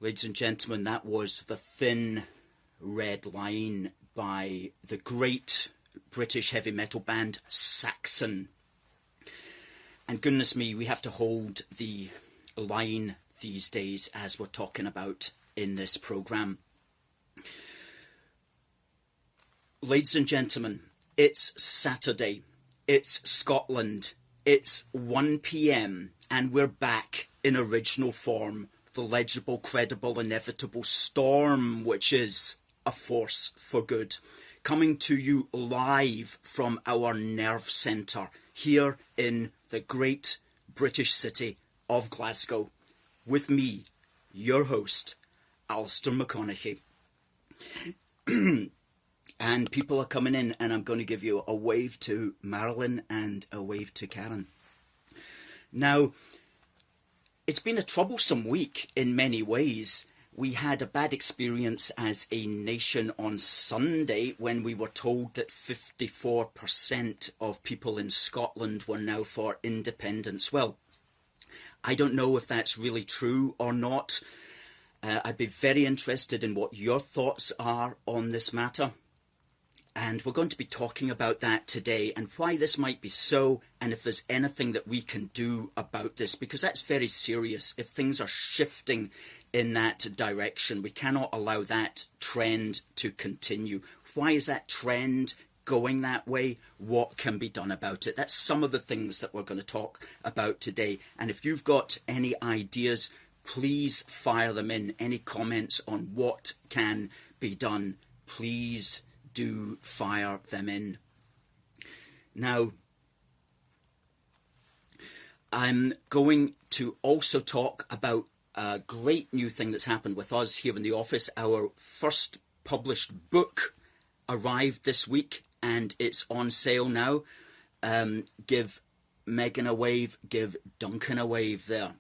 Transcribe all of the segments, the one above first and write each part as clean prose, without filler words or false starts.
Ladies and gentlemen, that was The Thin Red Line by the great British heavy metal band Saxon. And goodness me, we have to hold the line these days as we're talking about in this programme. Ladies and gentlemen, it's Saturday, it's Scotland, it's 1 p.m, and we're back in original form. The legible, credible, inevitable storm, which is a force for good, coming to you live from our nerve centre here in the great British city of Glasgow, with me, your host, Alistair McConaughey. And people are coming in, and I'm going to give you a wave to Marilyn and a wave to Karen. Now, it's been a troublesome week in many ways. We had a bad experience as a nation on Sunday when we were told that 54% of people in Scotland were now for independence. Well, I don't know if that's really true or not. I'd be very interested in what your thoughts are on this matter. And we're going to be talking about that today and why this might be so, and if there's anything that we can do about this, because that's very serious. If things are shifting in that direction, we cannot allow that trend to continue. Why is that trend going that way? What can be done about it? That's some of the things that we're going to talk about today. And if you've got any ideas, please fire them in. Any comments on what can be done, please do fire them in. Now, I'm going to also talk about a great new thing that's happened with us here in the office. Our first published book arrived this week and it's on sale now. Give Megan a wave, give Duncan a wave there.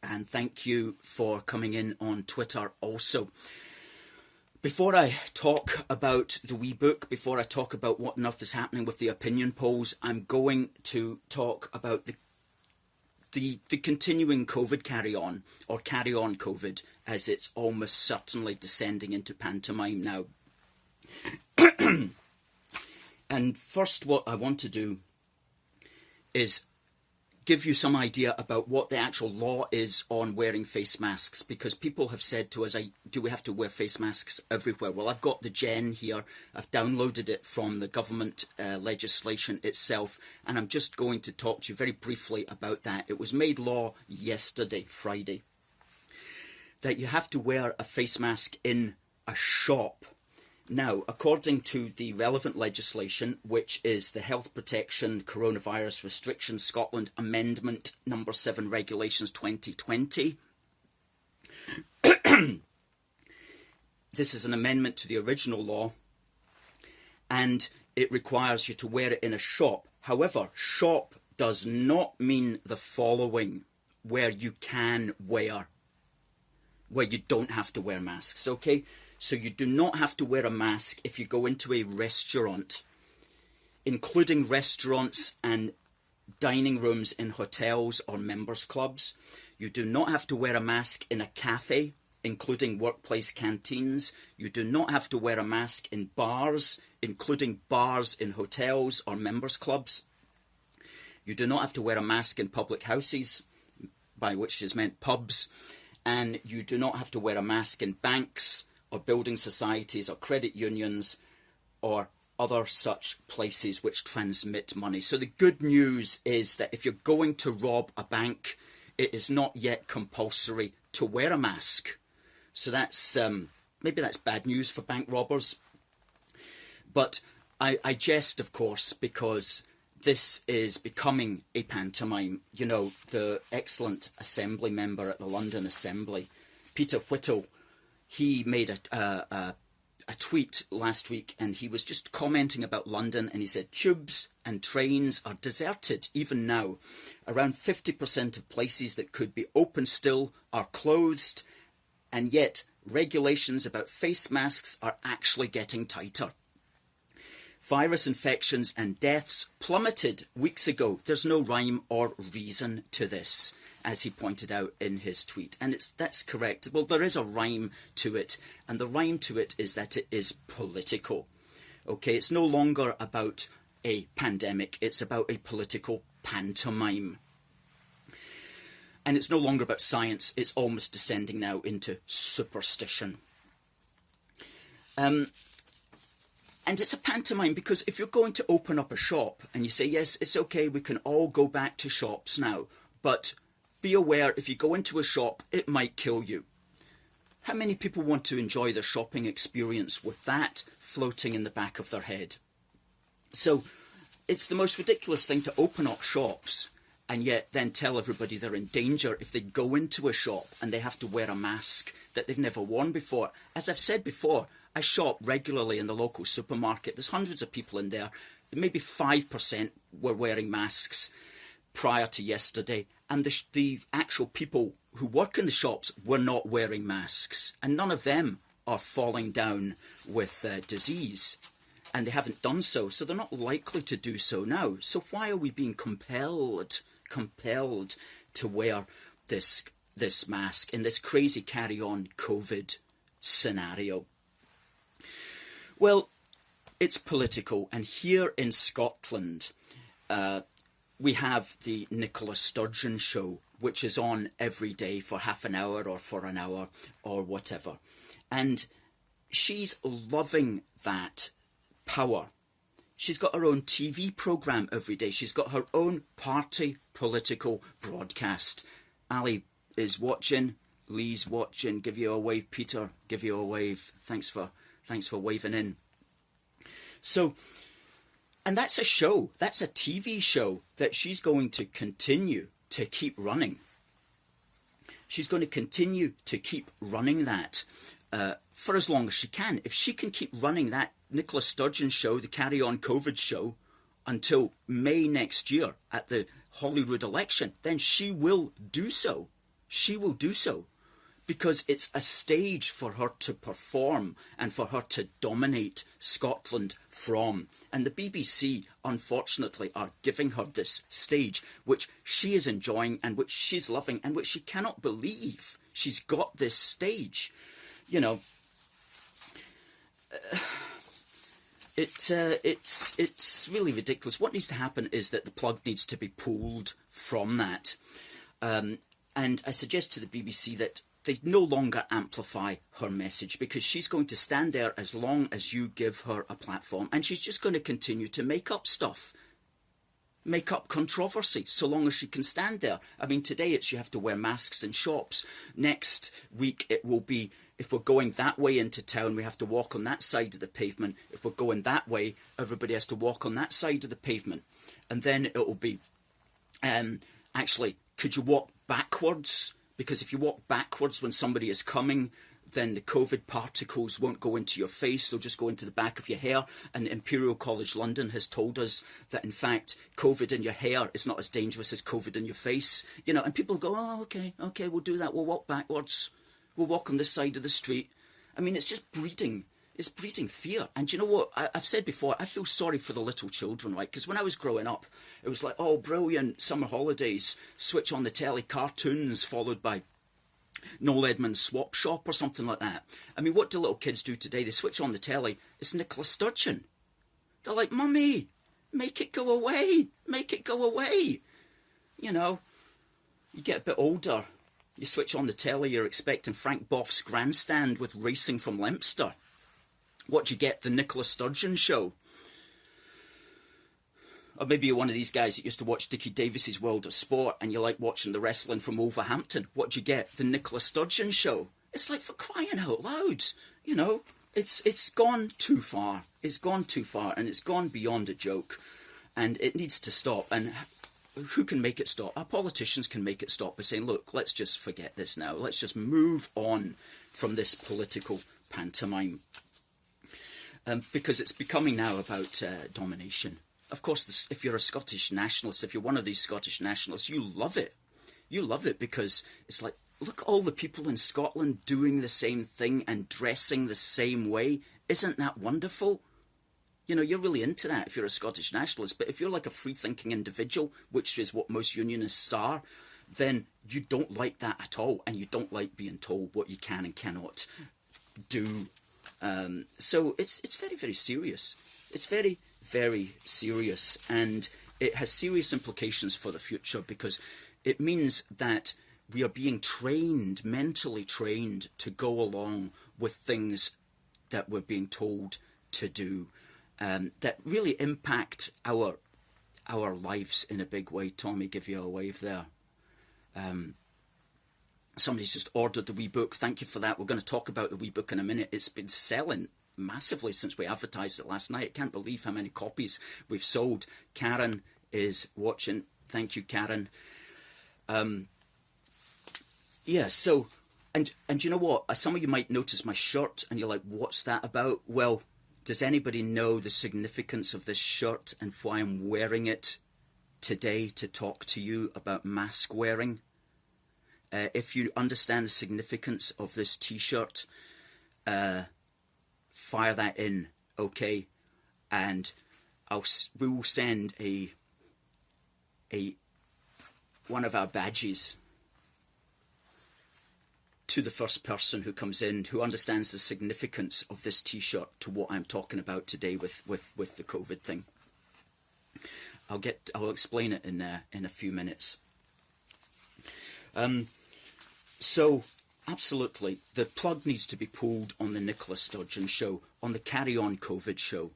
And thank you for coming in on Twitter also. Before I talk about the wee book, before I talk about what on earth is happening with the opinion polls, I'm going to talk about the continuing COVID carry-on, or carry-on COVID, as it's almost certainly descending into pantomime now. And first, what I want to do is give you some idea about what the actual law is on wearing face masks, because people have said to us, do we have to wear face masks everywhere? Well, I've got the gen here. I've downloaded it from the government legislation itself, and I'm just going to talk to you very briefly about that. It was made law yesterday, Friday, that you have to wear a face mask in a shop. Now, according to the relevant legislation, which is the Health Protection Coronavirus Restrictions Scotland Amendment Number 7 Regulations 2020, this is an amendment to the original law, and it requires you to wear it in a shop. However, shop does not mean the following, where you can wear, where you don't have to wear masks, okay? So you do not have to wear a mask if you go into a restaurant, including restaurants and dining rooms in hotels or members' clubs. You do not have to wear a mask in a cafe, including workplace canteens. You do not have to wear a mask in bars, including bars in hotels or members' clubs. You do not have to wear a mask in public houses, by which is meant pubs. And you do not have to wear a mask in banks, or building societies or credit unions or other such places which transmit money. So the good news is that if you're going to rob a bank, it is not yet compulsory to wear a mask. So that's maybe that's bad news for bank robbers. But I jest, of course, because this is becoming a pantomime. You know, the excellent Assembly member at the London Assembly, Peter Whittle, he made a tweet last week, and he was just commenting about London, and he said tubes and trains are deserted even now. Around 50% of places that could be open still are closed, and yet regulations about face masks are actually getting tighter. Virus infections and deaths plummeted weeks ago. There's no rhyme or reason to this. as he pointed out in his tweet. And that's correct. Well, there is a rhyme to it, and the rhyme to it is that it is political. Okay, it's no longer about a pandemic, it's about a political pantomime. And it's no longer about science, it's almost descending now into superstition. And it's a pantomime because if you're going to open up a shop and you say, yes, it's okay, we can all go back to shops now, but be aware, if you go into a shop, it might kill you. How many people want to enjoy their shopping experience with that floating in the back of their head? So it's the most ridiculous thing to open up shops and yet then tell everybody they're in danger if they go into a shop and they have to wear a mask that they've never worn before. As I've said before, I shop regularly in the local supermarket. There's hundreds of people in there. Maybe 5% were wearing masks prior to yesterday. And the actual people who work in the shops were not wearing masks. And none of them are falling down with disease. And they haven't done so. So they're not likely to do so now. So why are we being compelled to wear this mask in this crazy carry-on COVID scenario? Well, it's political, and here in Scotland, we have the Nicola Sturgeon Show, which is on every day for half an hour or for an hour or whatever. And she's loving that power. She's got her own TV programme every day. She's got her own party political broadcast. Ali is watching. Lee's watching. Give you a wave, Peter. Give you a wave. Thanks for waving in. So, and that's a show. That's a TV show that she's going to continue to keep running. She's going to continue to keep running that for as long as she can. If she can keep running that Nicola Sturgeon show, the Carry On COVID show, until May next year at the Holyrood election, then she will do so. She will do so. Because it's a stage for her to perform and for her to dominate Scotland from. And the BBC, unfortunately, are giving her this stage, which she is enjoying and which she's loving and which she cannot believe she's got this stage. You know, it's really ridiculous. What needs to happen is that the plug needs to be pulled from that. And I suggest to the BBC that they no longer amplify her message, because she's going to stand there as long as you give her a platform, and she's just going to continue to make up stuff, make up controversy, so long as she can stand there. I mean, today it's you have to wear masks in shops. Next week it will be, if we're going that way into town, we have to walk on that side of the pavement. If we're going that way, everybody has to walk on that side of the pavement. And then it will be, actually, could you walk backwards? Because if you walk backwards when somebody is coming, then the COVID particles won't go into your face, they'll just go into the back of your hair. And Imperial College London has told us that, in fact, COVID in your hair is not as dangerous as COVID in your face. You know, and people go, oh, okay, we'll do that, we'll walk backwards. We'll walk on this side of the street. I mean, it's just breeding. It's breeding fear. And you know what? I've said before, I feel sorry for the little children, right? Because when I was growing up, it was like, oh, brilliant, summer holidays, switch on the telly, cartoons, followed by Noel Edmonds' Swap Shop or something like that. I mean, what do little kids do today? They switch on the telly, it's Nicola Sturgeon. They're like, Mummy, make it go away. Make it go away. You know, you get a bit older. You switch on the telly, you're expecting Frank Boff's Grandstand with Racing from Leinster. What do you get? The Nicola Sturgeon show. Or maybe you're one of these guys that used to watch Dickie Davis's World of Sport and you like watching the wrestling from Wolverhampton. What do you get? The Nicola Sturgeon show. It's like, for crying out loud. You know, it's gone too far. It's gone too far, and it's gone beyond a joke. And it needs to stop. And who can make it stop? Our politicians can make it stop by saying, look, let's just forget this now. Let's just move on from this political pantomime. Because it's becoming now about domination. Of course, if you're a Scottish nationalist, if you're one of these Scottish nationalists, you love it. You love it because it's like, look at all the people in Scotland doing the same thing and dressing the same way. Isn't that wonderful? You know, you're really into that if you're a Scottish nationalist. But if you're like a free-thinking individual, which is what most unionists are, then you don't like that at all, and you don't like being told what you can and cannot do. So it's very, very serious. It's very, very serious, and it has serious implications for the future, because it means that we are being trained, mentally trained, to go along with things that we're being told to do, that really impact our lives in a big way. Tommy, give you a wave there. Somebody's just ordered the wee book. Thank you for that. We're going to talk about the wee book in a minute. It's been selling massively since we advertised it last night. I can't believe how many copies we've sold. Karen is watching. Thank you, Karen. Yeah, so, and you know what? Some of you might notice my shirt and you're like, what's that about? Well, does anybody know the significance of this shirt and why I'm wearing it today to talk to you about mask wearing? If you understand the significance of this t-shirt, fire that in, okay? And we will send one of our badges to the first person who comes in who understands the significance of this t-shirt to what I'm talking about today with the COVID thing. I'll explain it in a few minutes. So, absolutely, the plug needs to be pulled on the Nicola Sturgeon show, on the Carry On COVID show.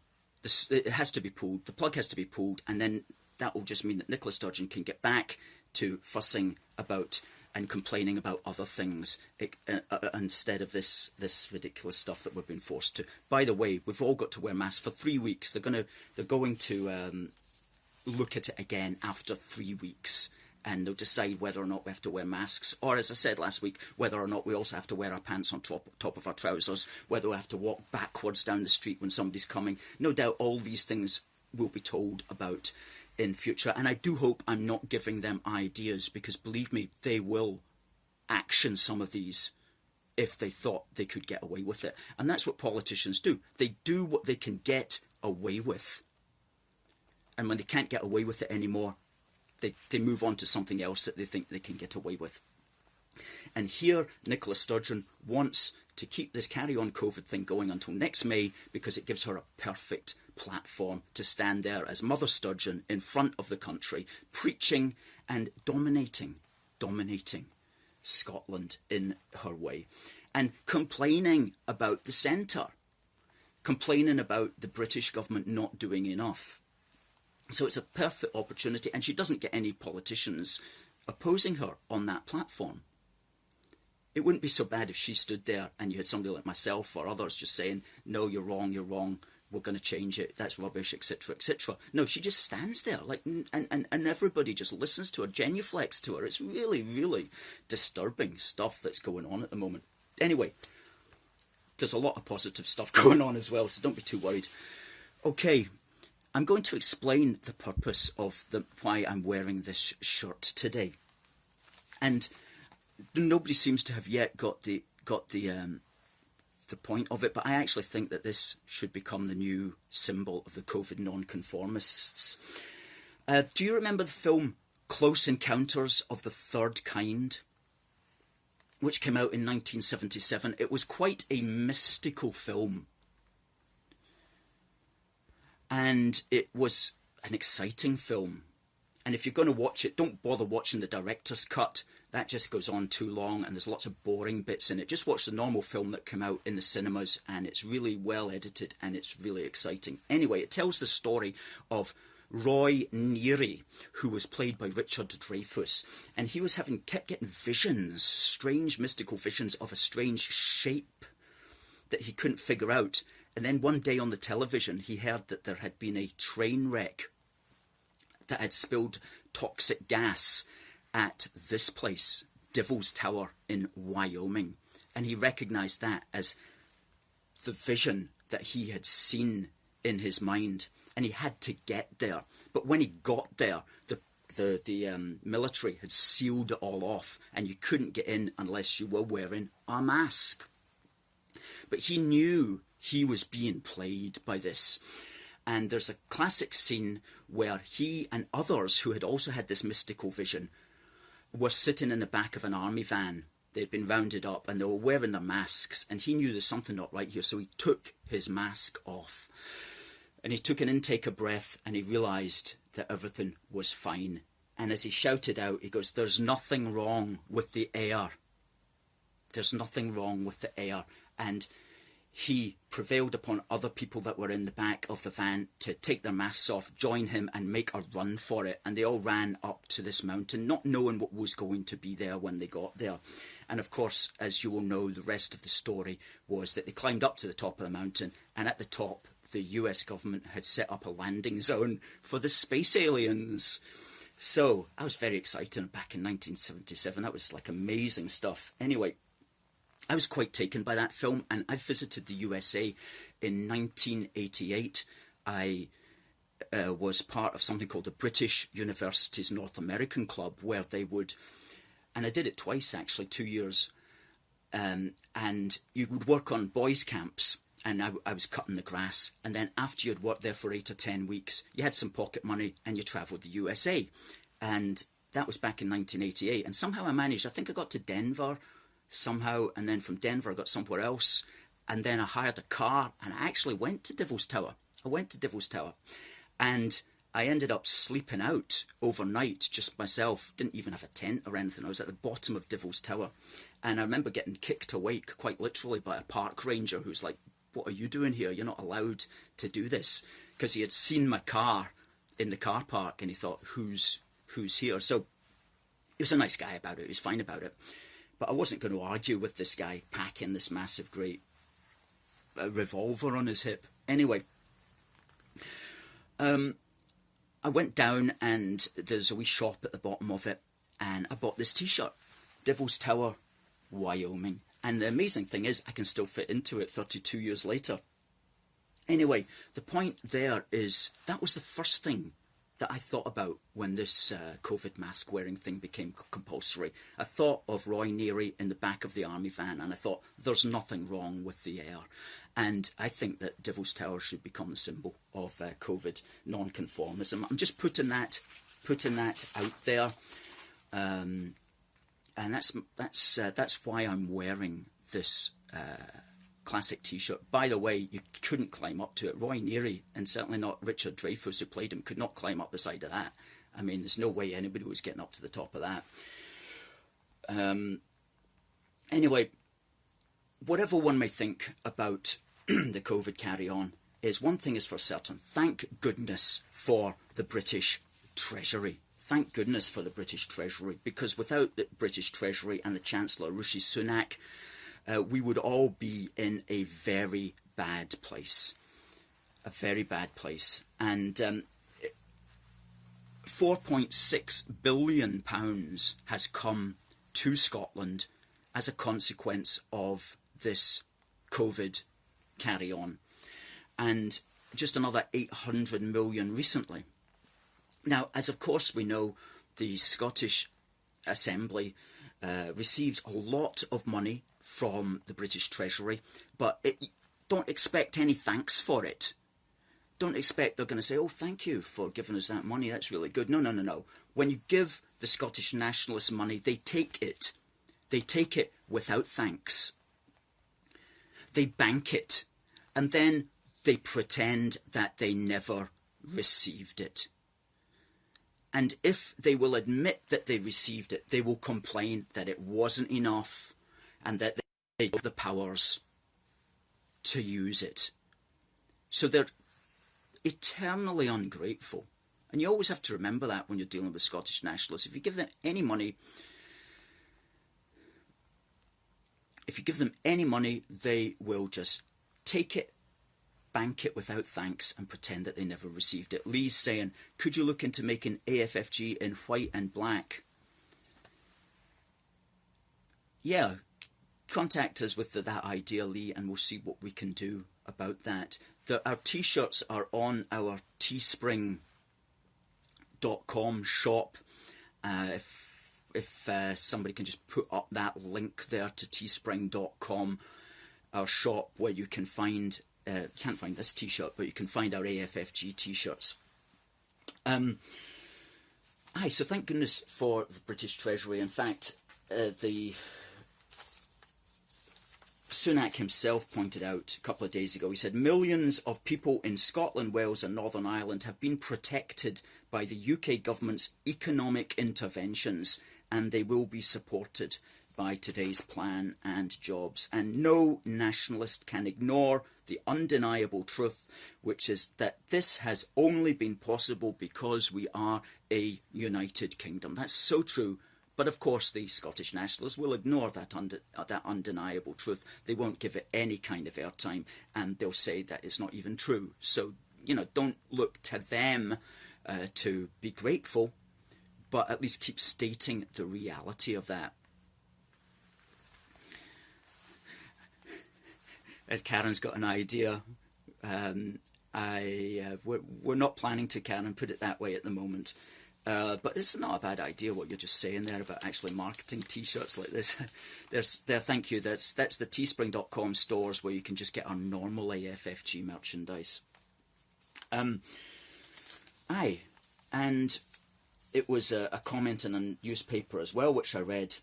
It has to be pulled. The plug has to be pulled, and then that will just mean that Nicola Sturgeon can get back to fussing about and complaining about other things instead of this ridiculous stuff that we've been forced to. By the way, we've all got to wear masks for 3 weeks. They're going to look at it again after 3 weeks. And they'll decide whether or not we have to wear masks, or, as I said last week, whether or not we also have to wear our pants on top of our trousers, whether we have to walk backwards down the street when somebody's coming. No doubt all these things will be told about in future, and I do hope I'm not giving them ideas, because believe me, they will action some of these if they thought they could get away with it. And that's what politicians do. They do what they can get away with. And when they can't get away with it anymore, they move on to something else that they think they can get away with. And here, Nicola Sturgeon wants to keep this carry-on COVID thing going until next May, because it gives her a perfect platform to stand there as Mother Sturgeon in front of the country, preaching and dominating Scotland in her way, and complaining about the centre, complaining about the British government not doing enough. So it's a perfect opportunity, and she doesn't get any politicians opposing her on that platform. It wouldn't be so bad if she stood there and you had somebody like myself or others just saying, no, you're wrong, we're going to change it, that's rubbish, etc., etc. No, she just stands there, like, and everybody just listens to her, genuflects to her. It's really, really disturbing stuff that's going on at the moment. Anyway, there's a lot of positive stuff going on as well, so don't be too worried. Okay. I'm going to explain the purpose of why I'm wearing this shirt today, and nobody seems to have yet got the point of it. But I actually think that this should become the new symbol of the COVID Non-Conformists. Do you remember the film Close Encounters of the Third Kind, which came out in 1977? It was quite a mystical film. And it was an exciting film. And if you're going to watch it, don't bother watching the director's cut. That just goes on too long, and there's lots of boring bits in it. Just watch the normal film that came out in the cinemas, and it's really well edited, and it's really exciting. Anyway, it tells the story of Roy Neary, who was played by Richard Dreyfuss. And he was kept getting visions, strange mystical visions of a strange shape that he couldn't figure out. And then one day on the television, he heard that there had been a train wreck that had spilled toxic gas at this place, Devil's Tower in Wyoming. And he recognised that as the vision that he had seen in his mind. And he had to get there. But when he got there, the military had sealed it all off, and you couldn't get in unless you were wearing a mask. But he knew he was being played by this. And there's a classic scene where he and others who had also had this mystical vision were sitting in the back of an army van. They'd been rounded up and they were wearing their masks, and he knew there's something not right here, so he took his mask off. And he took an intake of breath and he realised that everything was fine. And as he shouted out, he goes, "There's nothing wrong with the air. There's nothing wrong with the air." And he prevailed upon other people that were in the back of the van to take their masks off, join him and make a run for it. And they all ran up to this mountain, not knowing what was going to be there when they got there. And of course, as you will know, the rest of the story was that they climbed up to the top of the mountain, and at the top, the US government had set up a landing zone for the space aliens. So I was very excited back in 1977. That was like amazing stuff. Anyway, I was quite taken by that film, and I visited the USA in 1988. I was part of something called the British University's North American Club, where they would, and I did it twice actually, 2 years, and you would work on boys' camps, and I was cutting the grass, and then after you'd worked there for 8 or 10 weeks, you had some pocket money and you travelled the USA, and that was back in 1988, and somehow I managed, I think I got to Denver somehow, and then from Denver I got somewhere else, and then I hired a car and I actually went to Devil's Tower. And I ended up sleeping out overnight, just myself, didn't even have a tent or anything. I was at the bottom of Devil's Tower, and I remember getting kicked awake quite literally by a park ranger who's like, "What are you doing here? You're not allowed to do this," because he had seen my car in the car park and he thought, who's here? So he was a nice guy about it, he was fine about it. But I wasn't going to argue with this guy packing this massive, great revolver on his hip. Anyway, I went down and there's a wee shop at the bottom of it, and I bought this t-shirt, Devil's Tower, Wyoming. And the amazing thing is I can still fit into it 32 years later. Anyway, the point there is that was the first thing that I thought about when this COVID mask wearing thing became compulsory. I thought of Roy Neary in the back of the army van, and I thought there's nothing wrong with the air. And I think that Devil's Tower should become the symbol of COVID Non-Conformism. I'm just putting that out there, and that's why I'm wearing this classic t-shirt. By the way, you couldn't climb up to it. Roy Neary, and certainly not Richard Dreyfuss, who played him, could not climb up the side of that. I mean, there's no way anybody was getting up to the top of that. Anyway, whatever one may think about the COVID carry-on, is one thing is for certain. Thank goodness for the British Treasury. Thank goodness for the British Treasury, because without the British Treasury and the Chancellor, Rishi Sunak, we would all be in a very bad place. A very bad place. And £4.6 billion has come to Scotland as a consequence of this COVID carry-on. And just another 800 million recently. Now, as of course we know, the Scottish Assembly receives a lot of money from the British Treasury, but don't expect any thanks for it. Don't expect they're going to say, "Oh, thank you for giving us that money, that's really good." No. When you give the Scottish nationalists money, they take it. They take it without thanks. They bank it, and then they pretend that they never received it. And if they will admit that they received it, they will complain that it wasn't enough and that they have the powers to use it. So they're eternally ungrateful. And you always have to remember that when you're dealing with Scottish nationalists. If you give them any money, they will just take it, bank it without thanks, and pretend that they never received it. Lee's saying, "Could you look into making AFFG in white and black?" Yeah, contact us with that idea, Lee, and we'll see what we can do about that. Our t-shirts are on our teespring.com shop. If somebody can just put up that link there to teespring.com, our shop, where you can find, you can't find this t-shirt, but you can find our AFFG t-shirts. Aye, so thank goodness for the British Treasury. In fact, the Sunak himself pointed out a couple of days ago, he said, millions of people in Scotland, Wales and Northern Ireland have been protected by the UK government's economic interventions, and they will be supported by today's plan and jobs. And no nationalist can ignore the undeniable truth, which is that this has only been possible because we are a united kingdom. That's so true. But of course, the Scottish nationalists will ignore that undeniable truth. They won't give it any kind of airtime, and they'll say that it's not even true. So, don't look to them to be grateful, but at least keep stating the reality of that. As Karen's got an idea, we're not planning to, Karen, put it that way at the moment. But it's not a bad idea what you're just saying there about actually marketing T-shirts like this. Thank you. That's the teespring.com stores where you can just get our normal AFFG merchandise. Aye, and it was a comment in a newspaper as well, which I read,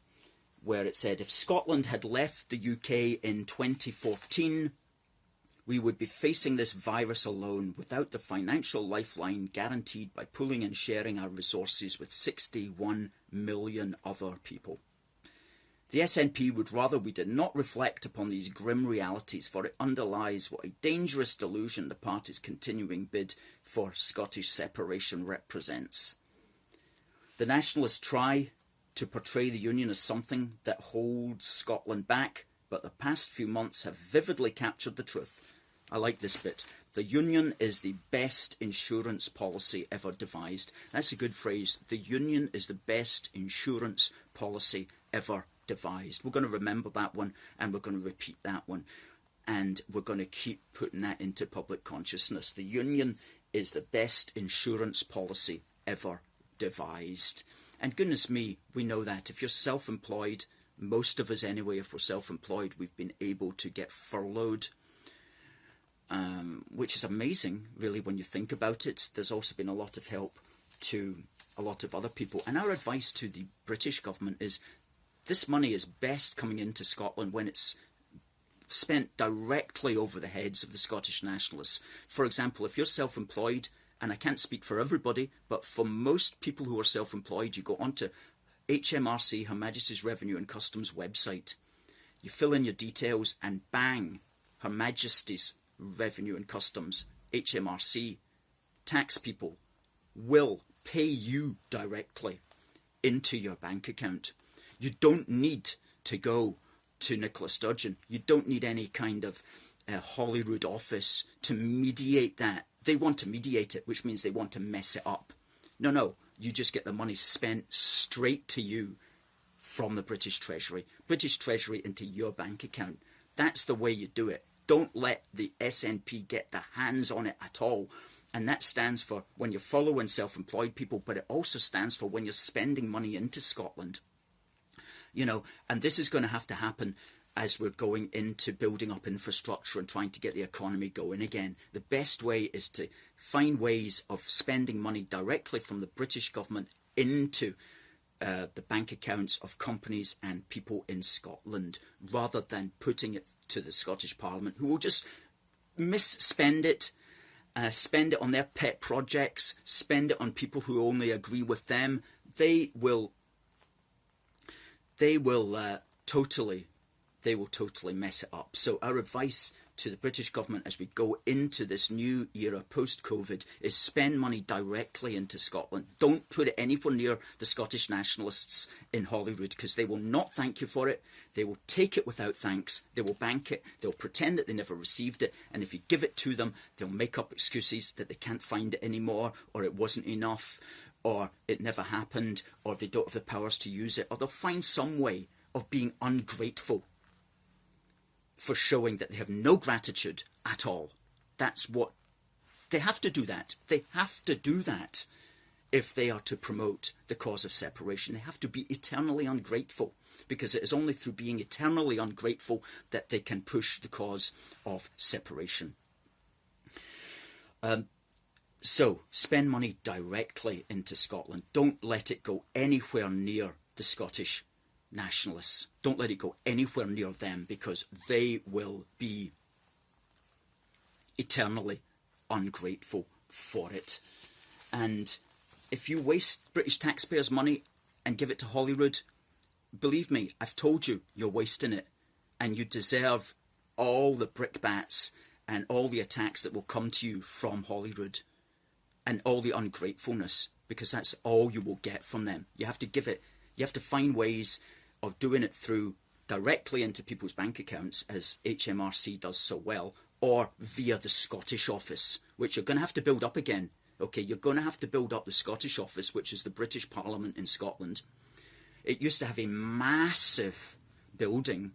where it said, if Scotland had left the UK in 2014, we would be facing this virus alone without the financial lifeline guaranteed by pooling and sharing our resources with 61 million other people. The SNP would rather we did not reflect upon these grim realities, for it underlies what a dangerous delusion the party's continuing bid for Scottish separation represents. The nationalists try to portray the Union as something that holds Scotland back, but the past few months have vividly captured the truth. I like this bit. The Union is the best insurance policy ever devised. That's a good phrase. The Union is the best insurance policy ever devised. We're going to remember that one, and we're going to repeat that one, and we're going to keep putting that into public consciousness. The Union is the best insurance policy ever devised. And goodness me, we know that. If you're self-employed, most of us anyway, if we're self-employed, we've been able to get furloughed, which is amazing, really, when you think about it. There's also been a lot of help to a lot of other people. And our advice to the British government is this money is best coming into Scotland when it's spent directly over the heads of the Scottish nationalists. For example, if you're self-employed, and I can't speak for everybody, but for most people who are self-employed, you go onto HMRC, Her Majesty's Revenue and Customs website, you fill in your details, and bang, Her Majesty's Revenue and Customs, HMRC, tax people will pay you directly into your bank account. You don't need to go to Nicola Sturgeon. You don't need any kind of Holyrood office to mediate that. They want to mediate it, which means they want to mess it up. No, you just get the money spent straight to you from the British Treasury. British Treasury into your bank account. That's the way you do it. Don't let the SNP get their hands on it at all. And that stands for when you're following self-employed people, but it also stands for when you're spending money into Scotland. And this is going to have to happen as we're going into building up infrastructure and trying to get the economy going again. The best way is to find ways of spending money directly from the British government into the bank accounts of companies and people in Scotland, rather than putting it to the Scottish Parliament, who will just misspend it, spend it on their pet projects, spend it on people who only agree with them. They will totally mess it up. So our advice to the British government as we go into this new era post-COVID is spend money directly into Scotland. Don't put it anywhere near the Scottish nationalists in Holyrood, because they will not thank you for it. They will take it without thanks. They will bank it. They'll pretend that they never received it. And if you give it to them, they'll make up excuses that they can't find it anymore, or it wasn't enough, or it never happened, or they don't have the powers to use it, or they'll find some way of being ungrateful for showing that they have no gratitude at all. That's what they have to do. That they have to do that if they are to promote the cause of separation. They have to be eternally ungrateful, because it is only through being eternally ungrateful that they can push the cause of separation. So spend money directly into Scotland. Don't let it go anywhere near the Scottish nationalists. Don't let it go anywhere near them, because they will be eternally ungrateful for it. And if you waste British taxpayers' money and give it to Holyrood, believe me, I've told you, you're wasting it. And you deserve all the brickbats and all the attacks that will come to you from Holyrood, and all the ungratefulness, because that's all you will get from them. You have to give it, you have to find ways of doing it through directly into people's bank accounts, as HMRC does so well, or via the Scottish office, which you're going to have to build up again. Okay, you're going to have to build up the Scottish office, which is the British Parliament in Scotland. It used to have a massive building,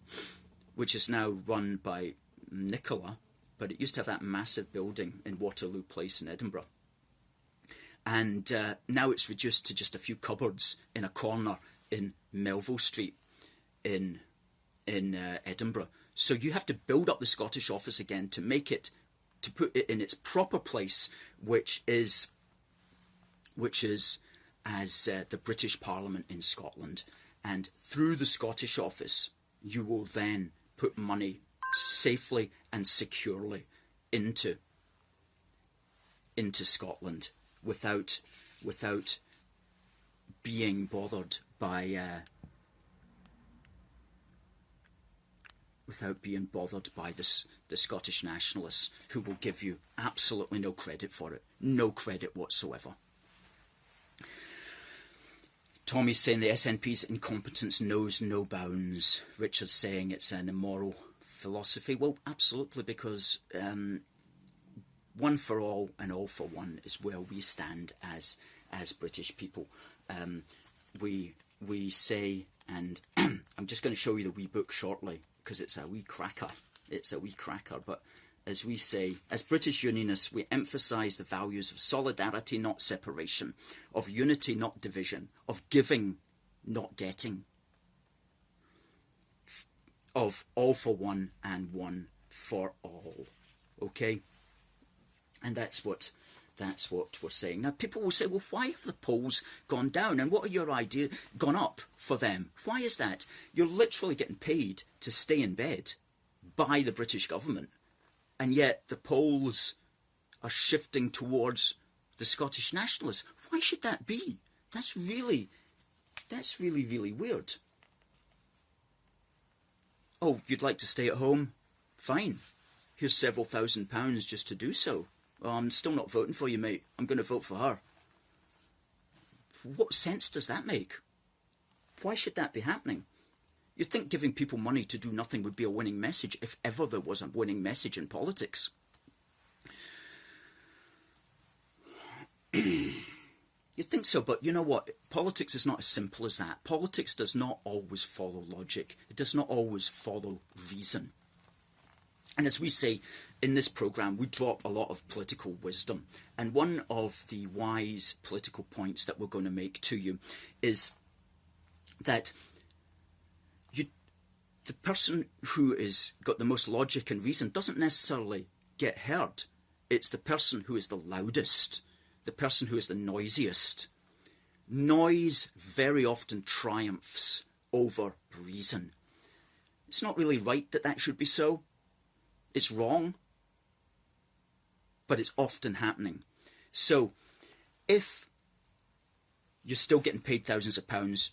which is now run by Nicola, but it used to have that massive building in Waterloo Place in Edinburgh. And now it's reduced to just a few cupboards in a corner in Melville Street in Edinburgh. So you have to build up the Scottish office again to make it, to put it in its proper place, which is as the British Parliament in Scotland. And through the Scottish office, you will then put money safely and securely into Scotland, without being bothered by the Scottish nationalists, who will give you absolutely no credit for it, no credit whatsoever. Tommy's saying the SNP's incompetence knows no bounds. Richard's saying it's an immoral philosophy. Well, absolutely, because one for all and all for one is where we stand as British people. We say, and I'm just going to show you the wee book shortly, because it's a wee cracker. It's a wee cracker. But as we say, as British Unionists, we emphasise the values of solidarity, not separation, of unity, not division, of giving, not getting, of all for one and one for all. Okay? And that's what we're saying. Now, people will say, well, why have the polls gone down? And what are your ideas gone up for them? Why is that? You're literally getting paid to stay in bed by the British government. And yet the polls are shifting towards the Scottish nationalists. Why should that be? That's really, really weird. Oh, you'd like to stay at home? Fine. Here's several £1,000s just to do so. Well, I'm still not voting for you, mate. I'm going to vote for her. What sense does that make? Why should that be happening? You'd think giving people money to do nothing would be a winning message, if ever there was a winning message in politics. You'd think so, but you know what? Politics is not as simple as that. Politics does not always follow logic. It does not always follow reason. And as we say in this programme, we drop a lot of political wisdom. And one of the wise political points that we're going to make to you is that the person who has got the most logic and reason doesn't necessarily get heard. It's the person who is the loudest, the person who is the noisiest. Noise very often triumphs over reason. It's not really right that that should be so. It's wrong, but it's often happening. So, if you're still getting paid thousands of pounds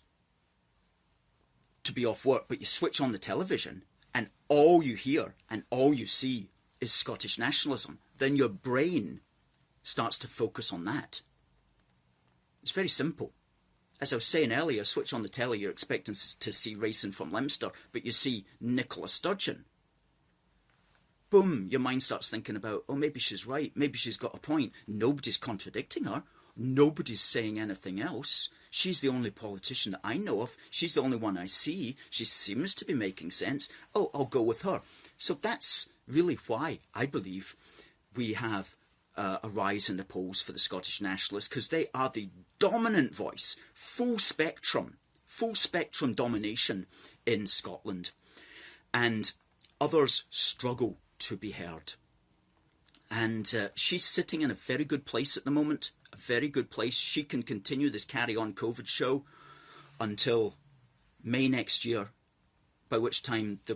to be off work, but you switch on the television and all you hear and all you see is Scottish nationalism, then your brain starts to focus on that. It's very simple. As I was saying earlier, switch on the telly, you're expecting to see racing from Leinster, but you see Nicola Sturgeon. Boom, your mind starts thinking about, oh, maybe she's right, maybe she's got a point. Nobody's contradicting her. Nobody's saying anything else. She's the only politician that I know of. She's the only one I see. She seems to be making sense. Oh, I'll go with her. So that's really why I believe we have a rise in the polls for the Scottish nationalists, because they are the dominant voice, full spectrum domination in Scotland. And others struggle to be heard. And she's sitting in a very good place at the moment, a very good place. She can continue this Carry On COVID show until May next year, by which time there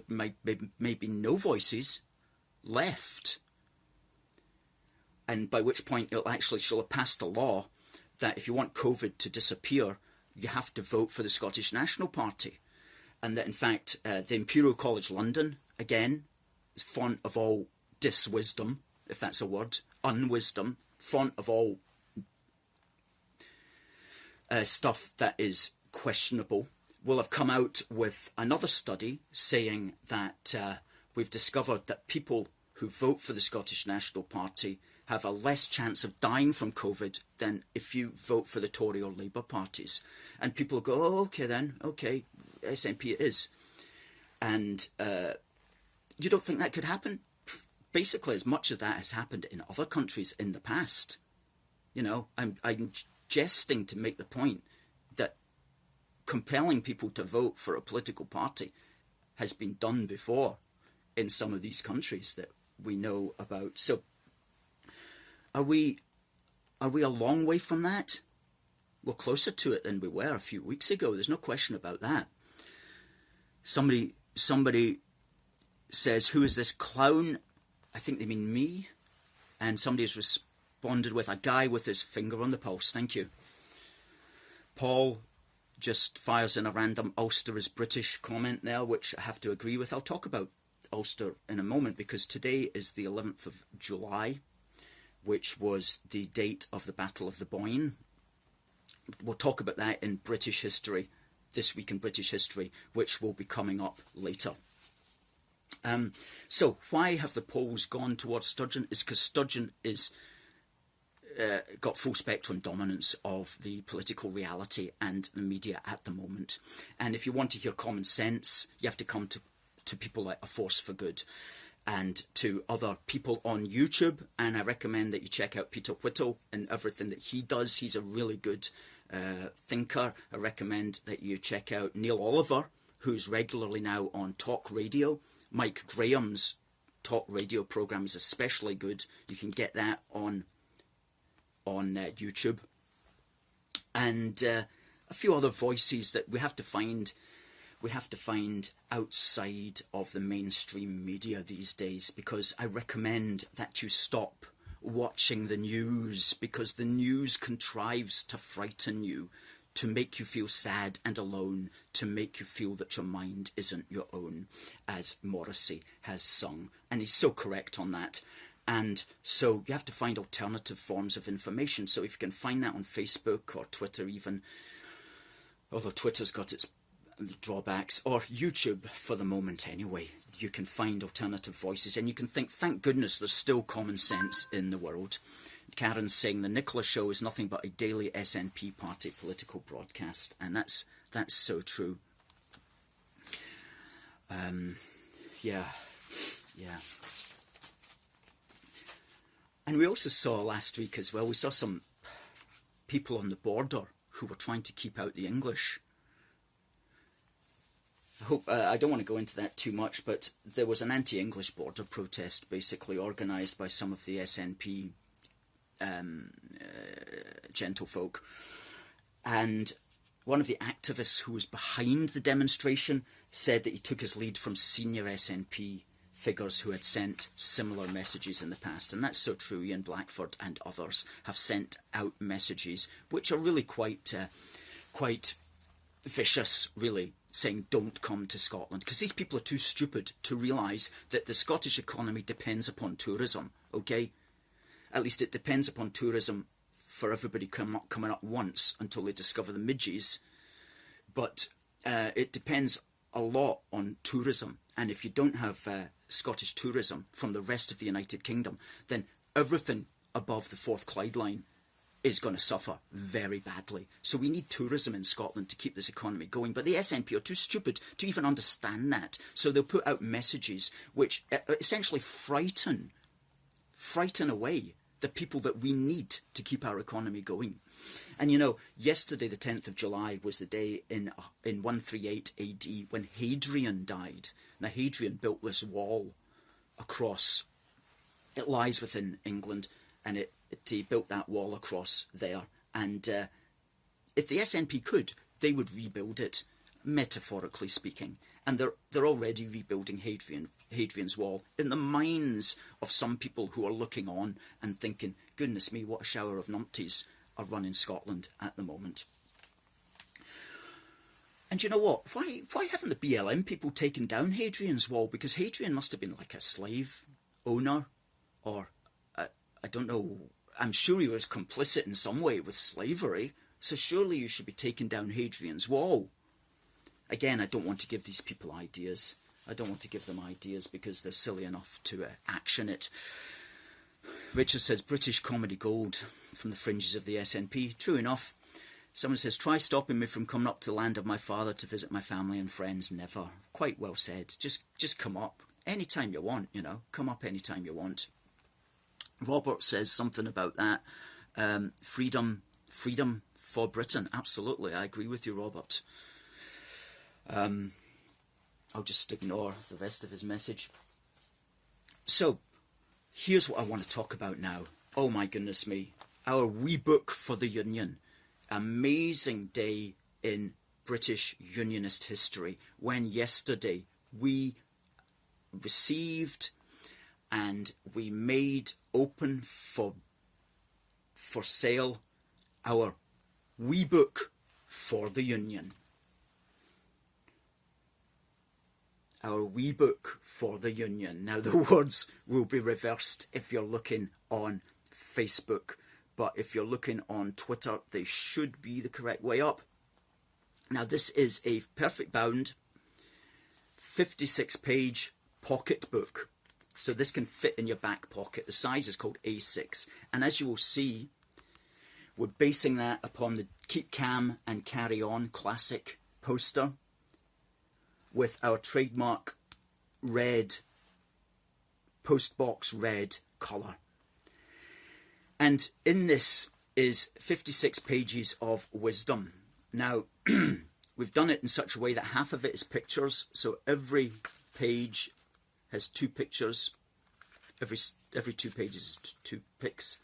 may be no voices left. And by which point she'll have passed a law that if you want COVID to disappear, you have to vote for the Scottish National Party. And that, in fact, the Imperial College London, again, is font of all diswisdom, if that's a word, unwisdom, font of all stuff that is questionable, will have come out with another study saying that we've discovered that people who vote for the Scottish National Party have a less chance of dying from COVID than if you vote for the Tory or Labour parties. And people go, oh, okay then, okay, SNP it is. And you don't think that could happen? Basically, as much of that has happened in other countries in the past. You know, I'm jesting to make the point that compelling people to vote for a political party has been done before in some of these countries that we know about. So are we a long way from that? We're closer to it than we were a few weeks ago. There's no question about that. Somebody says, who is this clown? I think they mean me. And somebody has responded with a guy with his finger on the pulse. Thank you. Paul just fires in a random Ulster is British comment there, which I have to agree with. I'll talk about Ulster in a moment, because today is the 11th of July, which was the date of the Battle of the Boyne. We'll talk about that in British history, this week in British history, which will be coming up later. So why have the polls gone towards Sturgeon? Is because Sturgeon is got full spectrum dominance of the political reality and the media at the moment. And if you want to hear common sense, you have to come to people like A Force for Good and to other people on YouTube. And I recommend that you check out Peter Whittle and everything that he does. He's a really good thinker. I recommend that you check out Neil Oliver, who's regularly now on talk radio. Mike Graham's talk radio program is especially good. You can get that on YouTube. And a few other voices that we have to find outside of the mainstream media these days, because I recommend that you stop watching the news, because the news contrives to frighten you, to make you feel sad and alone, to make you feel that your mind isn't your own, as Morrissey has sung. And he's so correct on that. And so you have to find alternative forms of information. So if you can find that on Facebook or Twitter even, although Twitter's got its drawbacks, or YouTube for the moment anyway, you can find alternative voices and you can think, thank goodness there's still common sense in the world. Karen's saying the Nicola show is nothing but a daily SNP party political broadcast, and that's so true. Yeah. And we also saw last week as well, we saw some people on the border who were trying to keep out the English. I don't want to go into that too much, but there was an anti-English border protest basically organised by some of the SNP gentlefolk. And one of the activists who was behind the demonstration said that he took his lead from senior SNP figures who had sent similar messages in the past. And that's so true. Ian Blackford and others have sent out messages which are really quite vicious, really, saying don't come to Scotland, because these people are too stupid to realise that the Scottish economy depends upon tourism, okay? At least it depends upon tourism for everybody coming up once until they discover the midges. But it depends a lot on tourism. And if you don't have Scottish tourism from the rest of the United Kingdom, then everything above the Fourth Clyde line is going to suffer very badly. So we need tourism in Scotland to keep this economy going. But the SNP are too stupid to even understand that. So they'll put out messages which essentially frighten away the people that we need to keep our economy going. And you know, yesterday, the 10th of July, was the day in 138 AD when Hadrian died. Now, Hadrian built this wall across It lies within England, and he built that wall across there. And if the SNP could, they would rebuild it, metaphorically speaking. And they're already rebuilding Hadrian's Wall in the minds of some people who are looking on and thinking, goodness me, what a shower of numpties are run in Scotland at the moment. And you know what? Why haven't the BLM people taken down Hadrian's Wall? Because Hadrian must have been like a slave owner, or I don't know. I'm sure he was complicit in some way with slavery. So surely you should be taking down Hadrian's Wall. Again, I don't want to give these people ideas. I don't want to give them ideas because they're silly enough to action it. Richard says, British comedy gold from the fringes of the SNP. True enough. Someone says, try stopping me from coming up to the land of my father to visit my family and friends. Never. Quite well said. Just come up anytime you want, you know. Come up anytime you want. Robert says something about that. Freedom for Britain. Absolutely. I agree with you, Robert. I'll just ignore the rest of his message. So, here's what I want to talk about now. Oh my goodness me. Our wee book for the Union. Amazing day in British Unionist history when yesterday we received and we made open for sale our wee book for the Union. Our wee book for the Union. Now the words will be reversed if you're looking on Facebook, but if you're looking on Twitter, they should be the correct way up. Now this is a perfect bound 56-page pocketbook. So this can fit in your back pocket. The size is called A6. And as you will see, we're basing that upon the Keep Calm and Carry On classic poster with our trademark red, postbox red colour. And in this is 56 pages of wisdom. Now, we've done it in such a way that half of it is pictures. So every page has 2 pictures. Every 2 pages is 2 pics.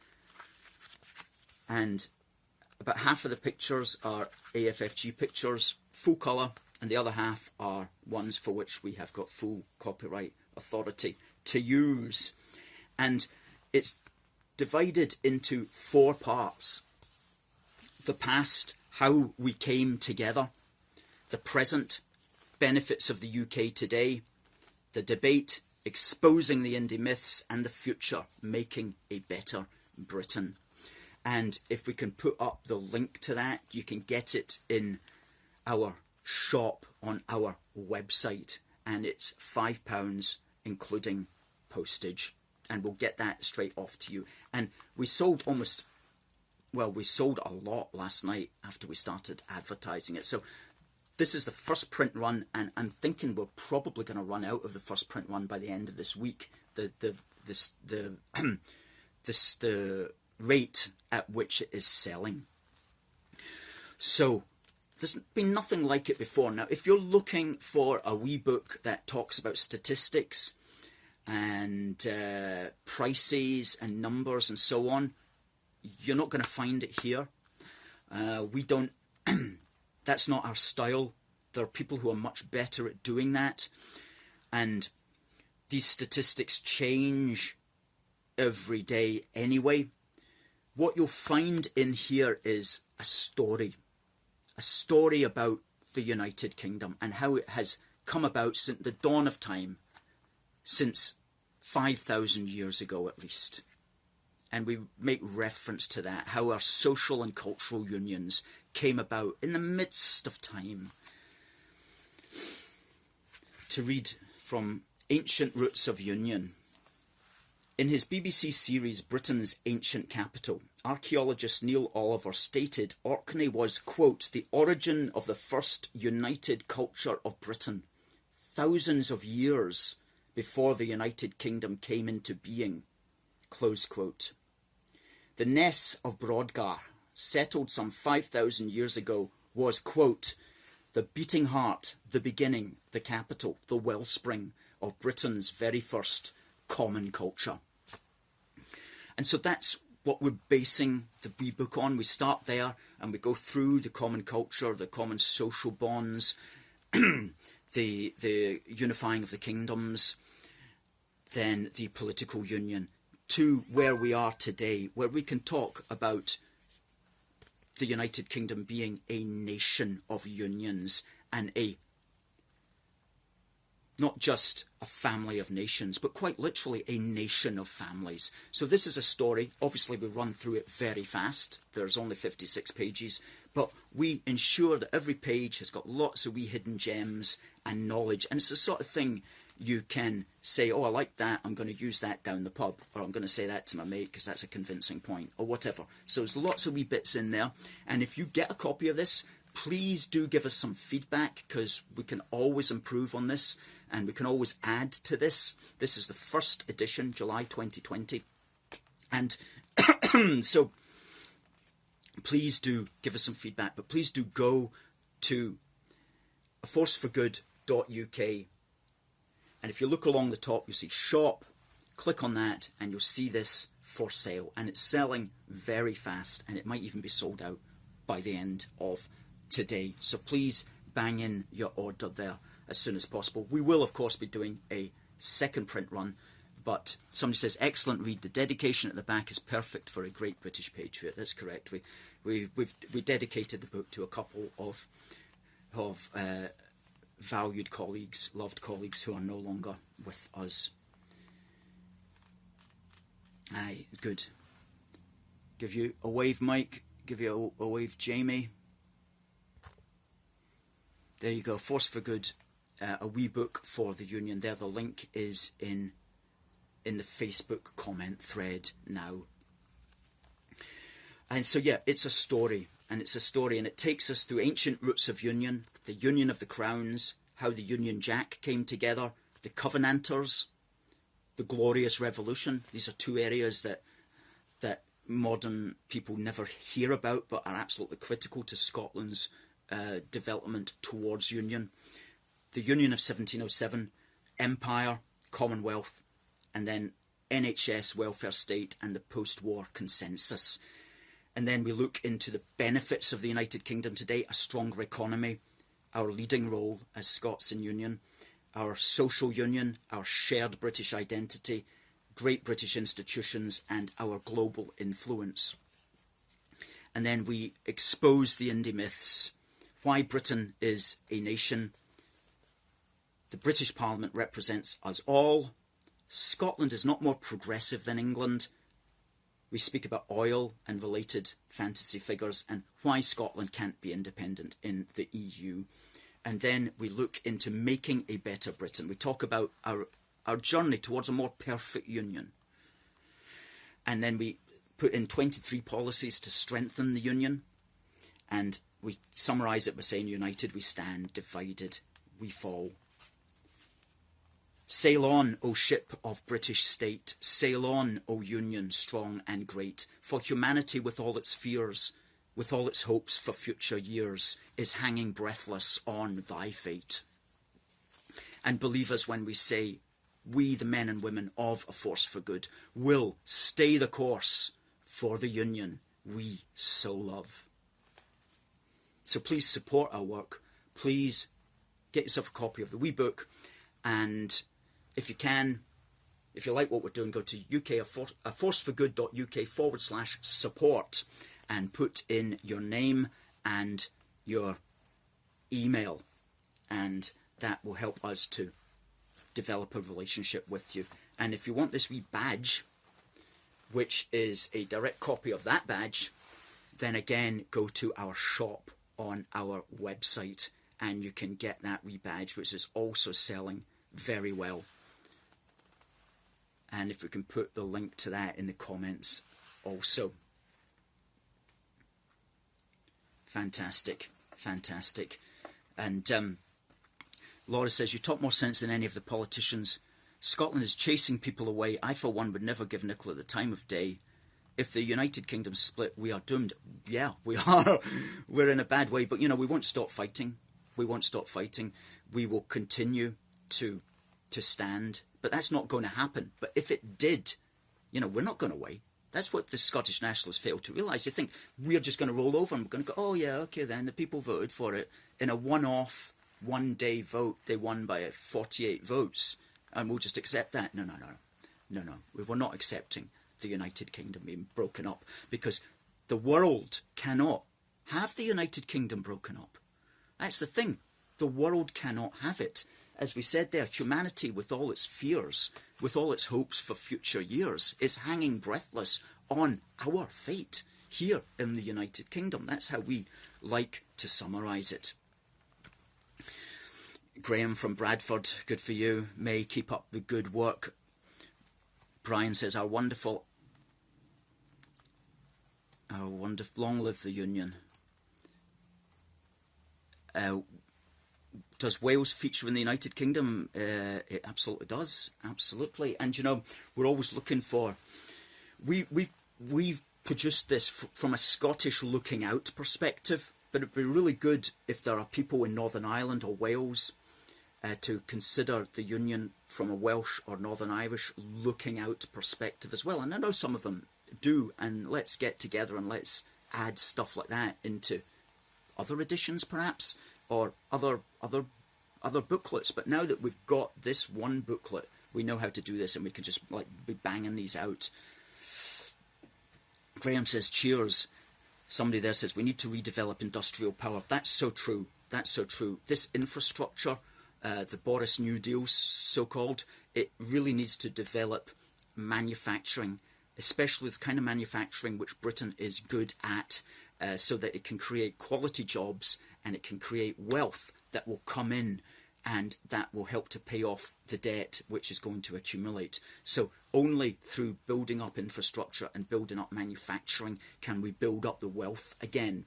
And about half of the pictures are AFFG pictures, full colour, and the other half are ones for which we have got full copyright authority to use. And it's divided into 4 parts. The past, how we came together. The present, benefits of the UK today. The debate, exposing the indie myths. And the future, making a better Britain. And if we can put up the link to that, you can get it in our shop on our website. And it's £5, including postage. And we'll get that straight off to you. And we sold we sold a lot last night after we started advertising it. So this is the first print run, and I'm thinking we're probably going to run out of the first print run by the end of this week. The rate at which it is selling. So there's been nothing like it before. Now, if you're looking for a wee book that talks about statistics and prices and numbers and so on, you're not going to find it here. We don't. That's not our style. There are people who are much better at doing that, and these statistics change every day anyway. What you'll find in here is a story about the United Kingdom and how it has come about since the dawn of time, since 5,000 years ago at least. And we make reference to that, how our social and cultural unions came about in the midst of time. To read from Ancient Roots of Union. In his BBC series Britain's Ancient Capital, archaeologist Neil Oliver stated Orkney was, quote, the origin of the first united culture of Britain, thousands of years before the United Kingdom came into being, close quote. The Ness of Brodgar, settled some 5,000 years ago, was, quote, the beating heart, the beginning, the capital, the wellspring of Britain's very first common culture. And so that's what we're basing the wee book on. We start there and we go through the common culture, the common social bonds, the unifying of the kingdoms, then the political union, to where we are today, where we can talk about the United Kingdom being a nation of unions and not just a family of nations, but quite literally a nation of families. So this is a story. Obviously, we run through it very fast. There's only 56 pages, but we ensure that every page has got lots of wee hidden gems and knowledge. And it's the sort of thing you can say, oh, I like that, I'm going to use that down the pub, or I'm going to say that to my mate because that's a convincing point, or whatever. So there's lots of wee bits in there. And if you get a copy of this, please do give us some feedback, because we can always improve on this and we can always add to this. This is the first edition, July 2020. And so please do give us some feedback, but please do go to aforceforgood.uk. And if you look along the top, you'll see shop, click on that, and you'll see this for sale. And it's selling very fast, and it might even be sold out by the end of today. So please bang in your order there as soon as possible. We will, of course, be doing a second print run, but somebody says, excellent read. The dedication at the back is perfect for a Great British Patriot. That's correct. We dedicated the book to a couple of valued colleagues, loved colleagues who are no longer with us. Aye, good. Give you a wave, Mike. Give you a wave, Jamie. There you go. Force for Good, a wee book for the union. There, the link is in the Facebook comment thread now. And so, yeah, it's a story, and it takes us through ancient roots of union, the union of the crowns, how the Union Jack came together, the Covenanters, the Glorious Revolution. These are two areas that modern people never hear about, but are absolutely critical to Scotland's development towards union. The Union of 1707, Empire, Commonwealth, and then NHS, welfare state, and the post-war consensus. And then we look into the benefits of the United Kingdom today: a stronger economy, our leading role as Scots in union, our social union, our shared British identity, great British institutions, and our global influence. And then we expose the indie myths, why Britain is a nation. The British Parliament represents us all. Scotland is not more progressive than England. We speak about oil and related fantasy figures, and why Scotland can't be independent in the EU. And then we look into making a better Britain. We talk about our journey towards a more perfect union. And then we put in 23 policies to strengthen the union. And we summarise it by saying, united we stand, divided we fall. Sail on, O ship of British state, sail on, O Union, strong and great, for humanity with all its fears, with all its hopes for future years, is hanging breathless on thy fate. And believe us when we say, we, the men and women of A Force for Good, will stay the course for the union we so love. So please support our work. Please get yourself a copy of the wee book, and if you can, if you like what we're doing, go to aforceforgood.uk/support and put in your name and your email, and that will help us to develop a relationship with you. And if you want this wee badge, which is a direct copy of that badge, then again go to our shop on our website and you can get that wee badge, which is also selling very well. And if we can put the link to that in the comments also. Fantastic, fantastic. And Laura says, you talk more sense than any of the politicians. Scotland is chasing people away. I, for one, would never give Nicola the time of day. If the United Kingdom split, we are doomed. Yeah, we are. We're in a bad way. But, you know, we won't stop fighting. We won't stop fighting. We will continue to stand. But that's not going to happen. But if it did, you know, we're not going away. That's what the Scottish nationalists fail to realise. They think we're just going to roll over and we're going to go, oh yeah, okay then, the people voted for it. In a one-off, one-day vote, they won by 48 votes, and we'll just accept that. No. We're not accepting the United Kingdom being broken up, because the world cannot have the United Kingdom broken up. That's the thing. The world cannot have it. As we said there, humanity, with all its fears, with all its hopes for future years, is hanging breathless on our fate here in the United Kingdom. That's how we like to summarise it. Graham from Bradford, good for you. May, keep up the good work. Brian says, long live the Union. Does Wales feature in the United Kingdom? It absolutely does, absolutely. And you know, we're always looking for. We've produced this from a Scottish looking out perspective, but it'd be really good if there are people in Northern Ireland or Wales to consider the Union from a Welsh or Northern Irish looking out perspective as well. And I know some of them do, and let's get together and let's add stuff like that into other editions perhaps, or other booklets. But now that we've got this one booklet, we know how to do this, and we can just like be banging these out. Graham says, cheers. Somebody there says, we need to redevelop industrial power. That's so true. That's so true. This infrastructure, the Boris New Deal, so-called, it really needs to develop manufacturing, especially the kind of manufacturing which Britain is good at, so that it can create quality jobs and it can create wealth that will come in, and that will help to pay off the debt which is going to accumulate. So only through building up infrastructure and building up manufacturing can we build up the wealth again.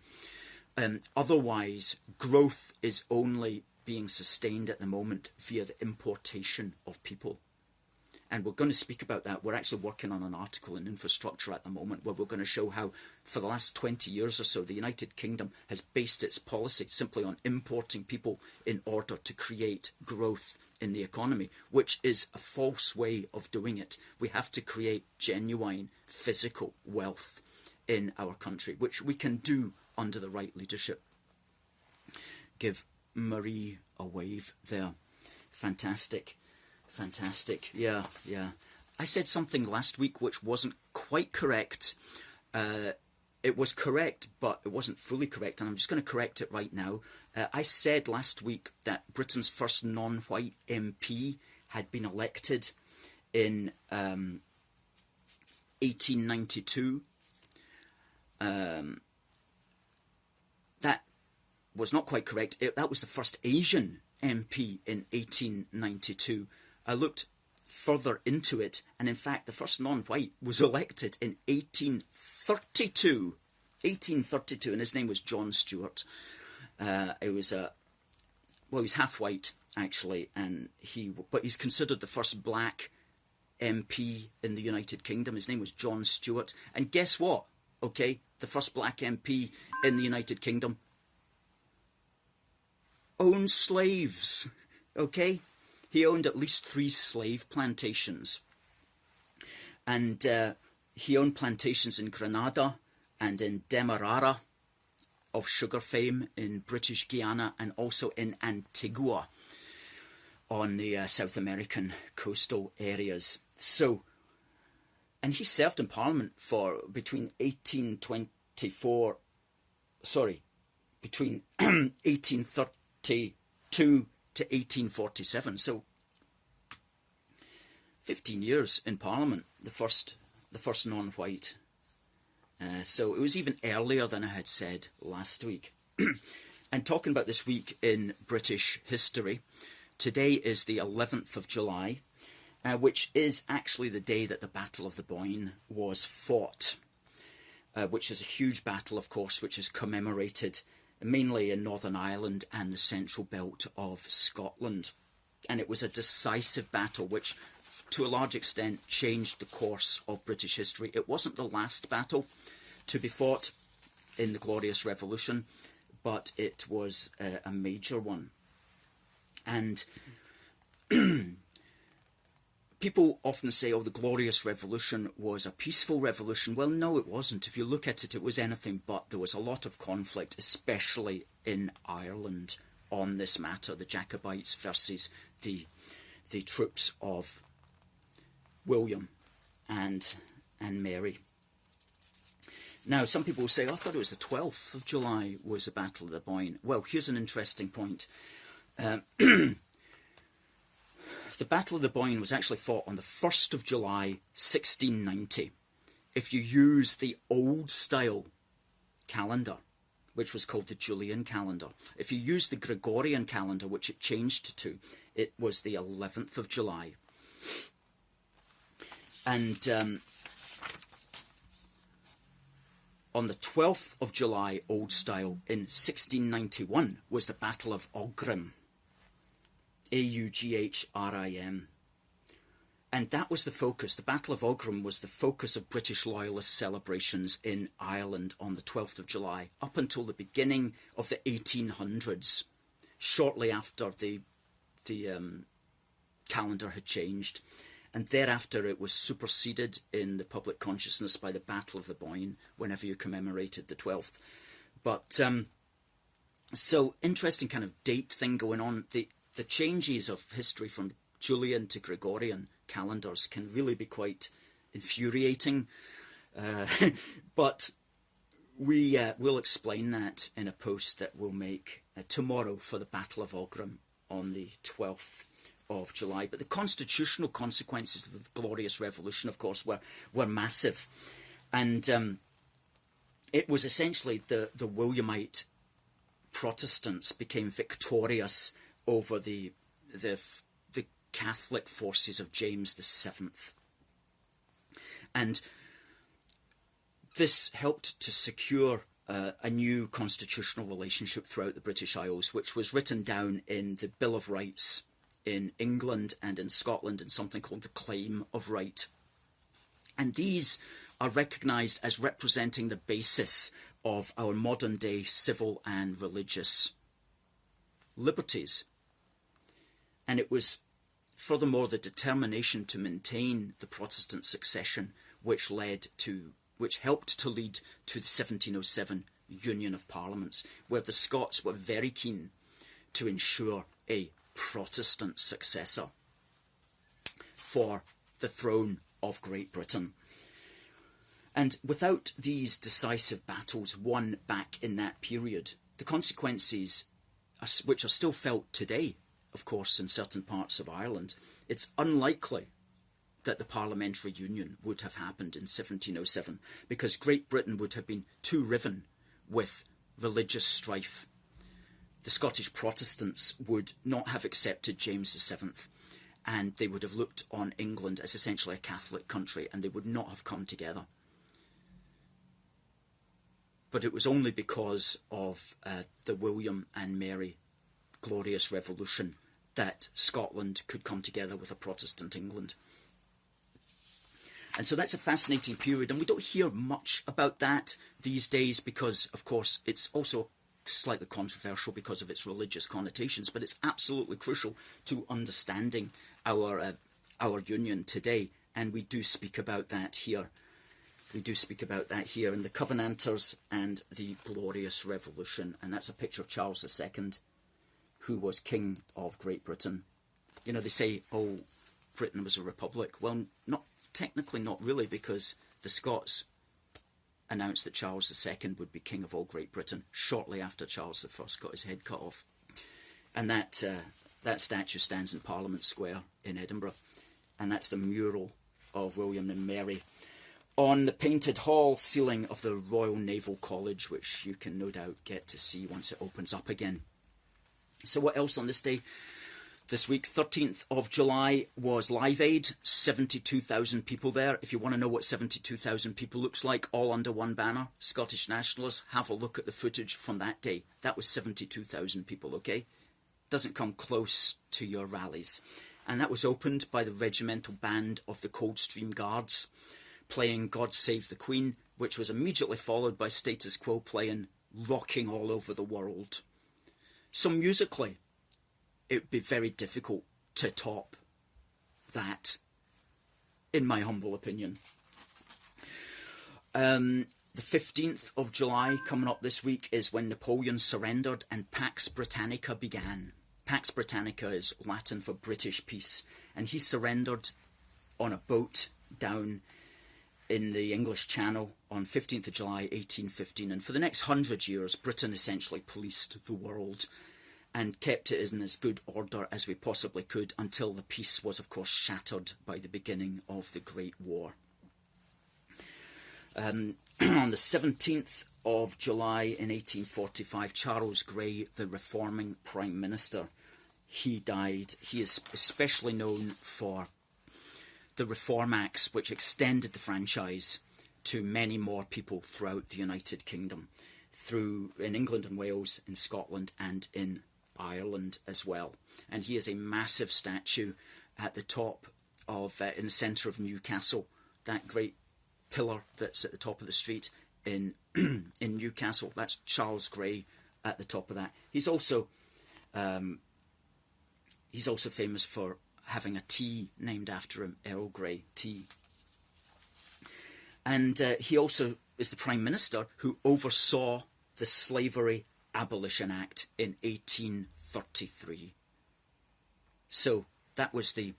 Otherwise, growth is only being sustained at the moment via the importation of people. And we're going to speak about that. We're actually working on an article in infrastructure at the moment where we're going to show how for the last 20 years or so the United Kingdom has based its policy simply on importing people in order to create growth in the economy, which is a false way of doing it. We have to create genuine physical wealth in our country, which we can do under the right leadership. Give Marie a wave there. Fantastic. Fantastic. Yeah. I said something last week which wasn't quite correct. It was correct, but it wasn't fully correct, and I'm just going to correct it right now. I said last week that Britain's first non-white MP had been elected in 1892. That was not quite correct. That was the first Asian MP in 1892. I looked further into it, and in fact the first non-white was elected in 1832, and his name was John Stuart. He was half white actually, and but he's considered the first black MP in the United Kingdom. His name was John Stuart, and guess what? Okay, the first black MP in the United Kingdom owned slaves. Okay. He owned at least 3 slave plantations. And he owned plantations in Grenada and in Demerara, of sugar fame, in British Guiana, and also in Antigua on the South American coastal areas. So, and he served in Parliament for between 1832 to 1847, so 15 years in Parliament, the first non-white. So it was even earlier than I had said last week. And talking about this week in British history, today is the 11th of July, which is actually the day that the Battle of the Boyne was fought, which is a huge battle, of course, which is commemorated mainly in Northern Ireland and the central belt of Scotland. And it was a decisive battle which, to a large extent, changed the course of British history. It wasn't the last battle to be fought in the Glorious Revolution, but it was a major one. And People often say, oh, the Glorious Revolution was a peaceful revolution. Well, no, it wasn't. If you look at it, it was anything but. There was a lot of conflict, especially in Ireland, on this matter, the Jacobites versus the troops of William and Mary. Now, some people will say, oh, I thought it was the 12th of July was the Battle of the Boyne. Well, here's an interesting point. The Battle of the Boyne was actually fought on the 1st of July, 1690. If you use the old-style calendar, which was called the Julian calendar, if you use the Gregorian calendar, which it changed to, it was the 11th of July. And on the 12th of July, old style, in 1691, was the Battle of Aughrim. Aughrim. And that was the focus. The Battle of Aughrim was the focus of British Loyalist celebrations in Ireland on the 12th of July, up until the beginning of the 1800s, shortly after the calendar had changed. And thereafter it was superseded in the public consciousness by the Battle of the Boyne, whenever you commemorated the 12th. But, so interesting kind of date thing going on. The changes of history from Julian to Gregorian calendars can really be quite infuriating. But we will explain that in a post that we'll make tomorrow for the Battle of Aughrim on the 12th of July. But the constitutional consequences of the Glorious Revolution, of course, were massive. And it was essentially the Williamite Protestants became victorious over the Catholic forces of James VII. And this helped to secure a new constitutional relationship throughout the British Isles, which was written down in the Bill of Rights in England and in Scotland in something called the Claim of Right. And these are recognised as representing the basis of our modern day civil and religious liberties. And it was furthermore the determination to maintain the Protestant succession which helped to lead to the 1707 Union of Parliaments, where the Scots were very keen to ensure a Protestant successor for the throne of Great Britain. And without these decisive battles won back in that period, the consequences, which are still felt today, of course, in certain parts of Ireland, it's unlikely that the Parliamentary Union would have happened in 1707, because Great Britain would have been too riven with religious strife. The Scottish Protestants would not have accepted James VII, and they would have looked on England as essentially a Catholic country, and they would not have come together. But it was only because of the William and Mary Glorious Revolution that Scotland could come together with a Protestant England. And so that's a fascinating period, and we don't hear much about that these days because, of course, it's also slightly controversial because of its religious connotations, but it's absolutely crucial to understanding our union today, and we do speak about that here. We do speak about that here in the Covenanters and the Glorious Revolution, and that's a picture of Charles II, who was King of Great Britain. You know, they say, oh, Britain was a republic. Well, technically not really, because the Scots announced that Charles II would be King of all Great Britain shortly after Charles I got his head cut off. And that statue stands in Parliament Square in Edinburgh. And that's the mural of William and Mary on the painted hall ceiling of the Royal Naval College, which you can no doubt get to see once it opens up again. So what else on this day? This week, 13th of July, was Live Aid. 72,000 people there. If you want to know what 72,000 people looks like, all under one banner, Scottish nationalists, have a look at the footage from that day. That was 72,000 people, okay? Doesn't come close to your rallies. And that was opened by the regimental band of the Coldstream Guards, playing God Save the Queen, which was immediately followed by Status Quo playing Rocking All Over the World. So musically, it would be very difficult to top that in my humble opinion. The 15th of July, coming up this week, is when Napoleon surrendered and Pax Britannica began. Pax Britannica is Latin for British peace, and he surrendered on a boat down in the English Channel on 15th of July 1815. And for the next 100 years, Britain essentially policed the world and kept it in as good order as we possibly could, until the peace was, of course, shattered by the beginning of the Great War. On the 17th of July in 1845, Charles Grey, the reforming Prime Minister, he died. He is especially known for the Reform Acts, which extended the franchise to many more people throughout the United Kingdom, in England and Wales, in Scotland and in Ireland as well. And he is a massive statue at the top of, in the centre of Newcastle, that great pillar that's at the top of the street in in Newcastle. That's Charles Grey at the top of that. He's also famous for having a tea named after him, Earl Grey tea. And he also is the Prime Minister who oversaw the Slavery Abolition Act in 1833. So that was the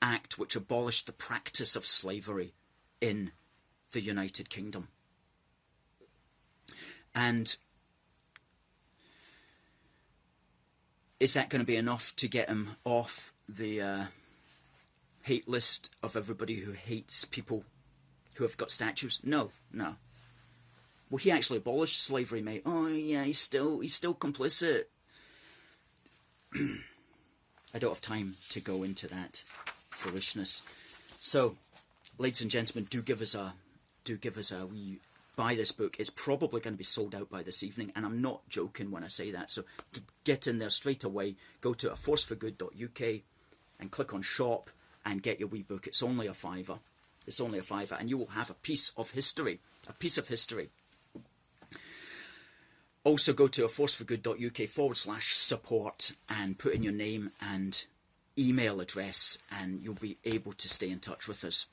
act which abolished the practice of slavery in the United Kingdom. And is that going to be enough to get him off the hate list of everybody who hates people who have got statues? No. Well, he actually abolished slavery, mate. Oh yeah, he's still complicit. I don't have time to go into that foolishness. So, ladies and gentlemen, do give us a wee buy this book. It's probably going to be sold out by this evening, and I'm not joking when I say that. So get in there straight away. Go to aforceforgood.uk and click on shop and get your wee book. It's only a £5. It's only a £5, and you will have a piece of history. A piece of history. Also go to aforceforgood.uk/support and put in your name and email address, and you'll be able to stay in touch with us.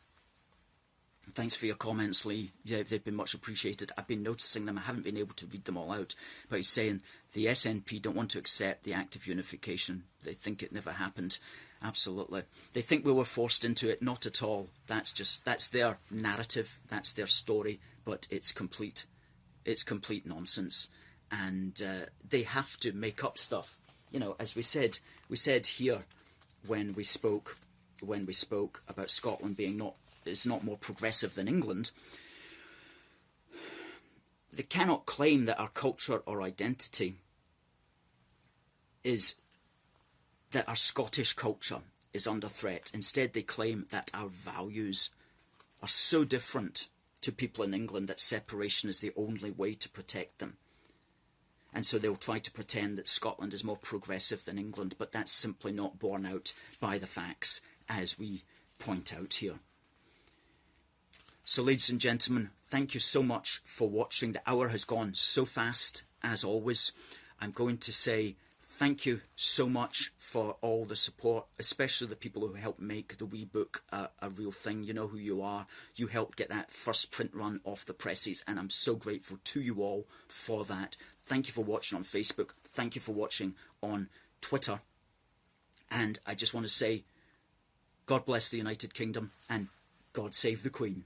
Thanks for your comments, Lee. Yeah, they've been much appreciated. I've been noticing them. I haven't been able to read them all out. But he's saying the SNP don't want to accept the Act of Unification. They think it never happened. Absolutely. They think we were forced into it. Not at all. That's their narrative. That's their story. But it's complete nonsense. And they have to make up stuff. You know, as we said here when we spoke about Scotland being is not more progressive than England. They cannot claim that our culture or identity is that our Scottish culture is under threat. Instead, they claim that our values are so different to people in England that separation is the only way to protect them. And so they'll try to pretend that Scotland is more progressive than England, but that's simply not borne out by the facts, as we point out here. So, ladies and gentlemen, thank you so much for watching. The hour has gone so fast, as always. I'm going to say thank you so much for all the support, especially the people who helped make the wee book a real thing. You know who you are. You helped get that first print run off the presses, and I'm so grateful to you all for that. Thank you for watching on Facebook. Thank you for watching on Twitter. And I just want to say, God bless the United Kingdom, and God save the Queen.